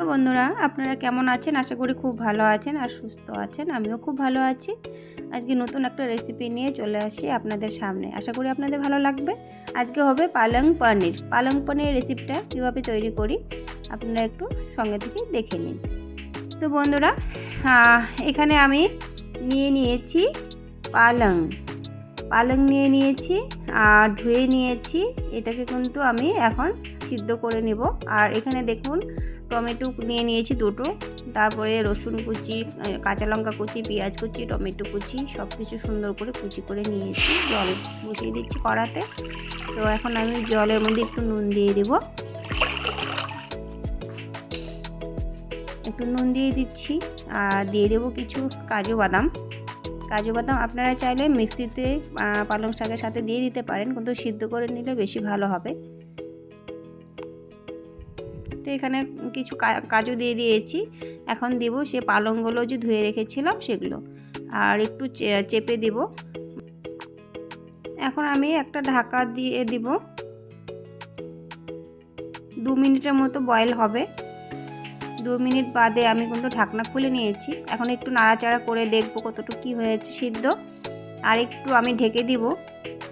তো বন্ধুরা, আপনারা কেমন আছেন? আশা করি খুব ভালো আছেন আর সুস্থ আছেন। আমিও খুব ভালো আছি। আজকে নতুন একটা রেসিপি নিয়ে চলে আসি আপনাদের সামনে। আশা করি আপনাদের ভালো লাগবে। আজকে হবে পালং পনির। পালং পনির রেসিপিটা কীভাবে তৈরি করি আপনারা একটু সঙ্গে থেকে দেখে নিন। তো বন্ধুরা, এখানে আমি নিয়েছি পালং নিয়ে নিয়েছি আর ধুয়ে নিয়েছি। এটাকে কিন্তু আমি এখন সিদ্ধ করে নেব। আর এখানে দেখুন টমেটো নিয়ে নিয়েছি দুটো, তারপরে রসুন কুচি, কাঁচা লঙ্কা কুচি, পেঁয়াজ কুচি, টমেটো কুচি সব কিছু সুন্দর করে কুচি করে নিয়েছি। জল বসিয়ে দিচ্ছি কড়াতে। তো এখন আমি জলের মধ্যে একটু নুন দিয়ে দেব, দিচ্ছি আর দিয়ে দেবো কিছু কাজু বাদাম। আপনারা চাইলে মিক্সিতে পালং শাকের সাথে দিয়ে দিতে পারেন, কিন্তু সিদ্ধ করে নিলে বেশি ভালো হবে। তো এখানে কিছু কাজু দিয়ে দিয়েছি। এখন দেব সে পালংগুলো যে ধুয়ে রেখেছিলাম সেগুলো, আর একটু চেপে দেব। এখন আমি একটা ঢাকা দিয়ে দিব। 2 মিনিটের মতো বয়েল হবে। 2 মিনিট বাদে আমি কিন্তু ঢাকনা খুলে নিয়েছি। এখন একটু নাড়াচাড়া করে দেখব কতটুকু কী হয়েছে সিদ্ধ। আর একটু আমি ঢেকে দিব,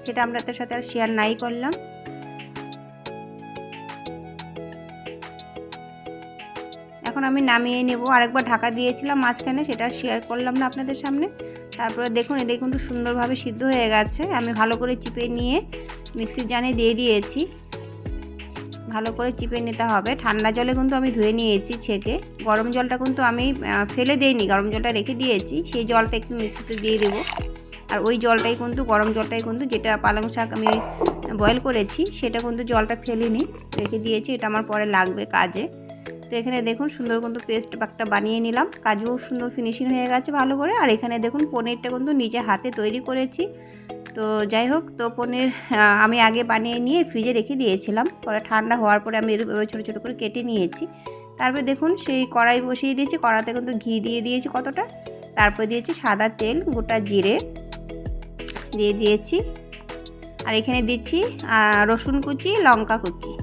সেটা আপনাদের সাথে আর শেয়ার নাই করলাম। এখন আমি নামিয়ে নেব। আরেকবার ঢাকা দিয়েছিলাম মাঝখানে, সেটা শেয়ার করলাম না আপনাদের সামনে। তারপরে দেখুন এদিকে কিন্তু সুন্দরভাবে সিদ্ধ হয়ে গেছে। আমি ভালো করে চিপে নিয়ে মিক্সির জারে দিয়ে দিয়েছি। ভালো করে চিপে নিতে হবে। ঠান্ডা জলে কিন্তু আমি ধুয়ে নিয়েছি ছেঁকে। গরম জলটা কিন্তু আমি ফেলে দিইনি, গরম জলটা রেখে দিয়েছি। সেই জলটা একটু মিক্সিতে দিয়ে দেবো। আর ওই জলটাই কিন্তু, গরম জলটাই কিন্তু, যেটা পালং শাক আমি বয়েল করেছি সেটা কিন্তু জলটা ফেলিনি, রেখে দিয়েছি। এটা আমার পরে লাগবে কাজে। তো এখানে দেখুন সুন্দর কিন্তু পেস্ট একটা বানিয়ে নিলাম। কাজুও সুন্দর ফিনিশিং হয়ে গেছে ভালো করে। আর এখানে দেখুন পনিরটা কিন্তু নিজে হাতে তৈরি করেছি। তো যাই হোক, তো পনির আমি আগে বানিয়ে নিয়ে ফ্রিজে রেখে দিয়েছিলাম। পরে ঠান্ডা হওয়ার পরে আমি ছোটো ছোটো করে কেটে নিয়েছি। তারপরে দেখুন সেই কড়াই বসিয়ে দিয়েছি। কড়াতে কিন্তু ঘি দিয়ে দিয়েছি কতটা। তারপর দিয়েছি সাদা তেল, গোটা জিরে দিয়ে দিয়েছি। আর এখানে দিচ্ছি রসুন কুচি, লঙ্কা কুচি।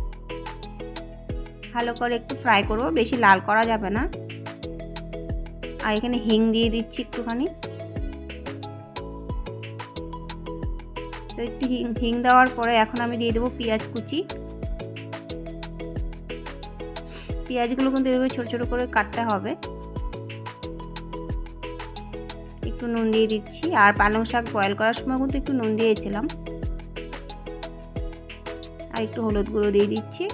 ভালো করে একটু ফ্রাই করব, বেশি লাল করা যাবে না। আর এখানে হিং দিয়ে দিচ্ছি একটুখানি। তো একটু হিং দেওয়ার পরে এখন আমি দিয়ে দেবো পেঁয়াজ কুচি। পেঁয়াজগুলো কিন্তু এভাবে ছোটো ছোটো করে কাটতে হবে। একটু নুন দিয়ে দিচ্ছি। আর পালং শাক বয়েল করার সময় কিন্তু একটু নুন দিয়েছিলাম। আর একটু হলুদ গুঁড়ো দিয়ে দিচ্ছি।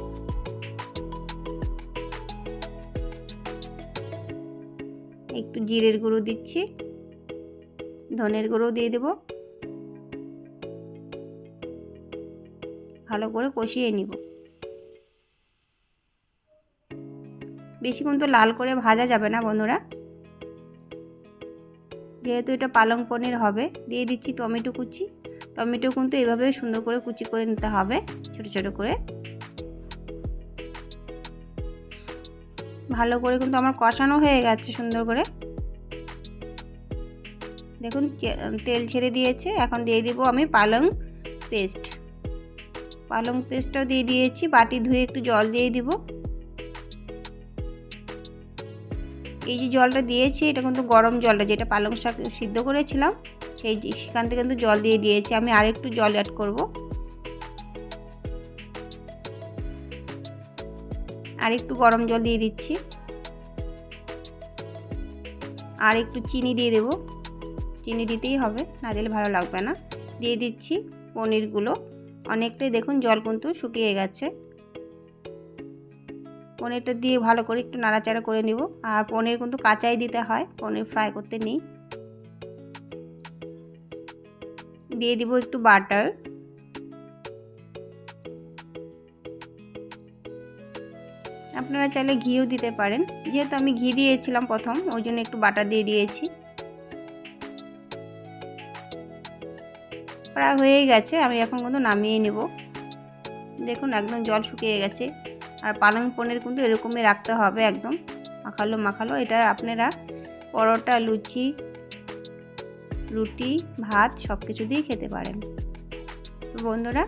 একটু জিরের গুঁড়ো দিচ্ছি, ধনের গুঁড়ো দিয়ে দেব। ভালো করে কষিয়ে নিব। বেশি কিন্তু লাল করে ভাজা যাবে না বন্ধুরা, যেহেতু এটা পালং পনির হবে। দিয়ে দিচ্ছি টমেটো কুচি। টমেটো কিন্তু এভাবে সুন্দর করে কুচি করে নিতে হবে, ছোট ছোট করে। ভালো করে কিন্তু আমার কষানো হয়ে গেছে সুন্দর করে। দেখুন তেল ছেড়ে দিয়েছে। এখন দিয়ে দিব আমি পালং পেস্টটাও দিয়ে দিয়েছি। বাটি ধুয়ে একটু জল দিয়ে দিব। এই যে জলটা দিয়েছি এটা কিন্তু গরম জলটা, যেটা পালং শাক সিদ্ধ করেছিলাম সেখান থেকে কিন্তু জল দিয়ে দিয়েছি। আমি আর একটু জল অ্যাড করব। আর একটু গরম জল দিয়ে দিচ্ছি। আর একটু চিনি দিয়ে দেব। চিনি দিতেই হবে, না দিলে ভালো লাগবে না। দিয়ে দিচ্ছি পনিরগুলো। অনেকটাই দেখুন জল কিন্তু শুকিয়ে গেছে। পনিরটা দিয়ে ভালো করে একটু নাড়াচাড়া করে নিব। আর পনির কিন্তু কাঁচাই দিতে হয়, পনির ফ্রাই করতে নেই। দিয়ে দিব একটু বাটার। আপনারা চাইলে ঘিও দিতে পারেন, যেহেতু আমি ঘি দিয়েছিলাম প্রথম, ওই জন্য একটু বাটার দিয়ে দিয়েছি। প্রায় হয়ে গেছে, আমি এখন কিন্তু নামিয়ে নেব। দেখুন একদম জল শুকিয়ে গেছে। আর পালং পনির কিন্তু এরকমই রাখতে হবে, একদম মাখালো। এটা আপনারা পরোটা, লুচি, রুটি, ভাত সব কিছু দিয়ে খেতে পারেন। তো বন্ধুরা,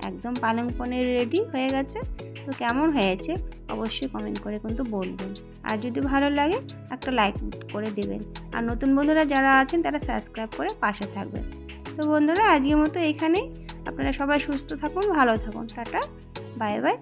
একদম পালং পনির রেডি হয়ে গেছে। তো কেমন হয়েছে অবশ্যই কমেন্ট করে কিন্তু বলবেন। আর যদি ভালো লাগে একটা লাইক করে দেবেন। আর নতুন বন্ধুরা যারা আছেন তারা সাবস্ক্রাইব করে পাশে থাকবেন। তো বন্ধুরা আজকের মতো এখানেই। আপনারা সবাই সুস্থ থাকুন, ভালো থাকুন। Tata, bye bye.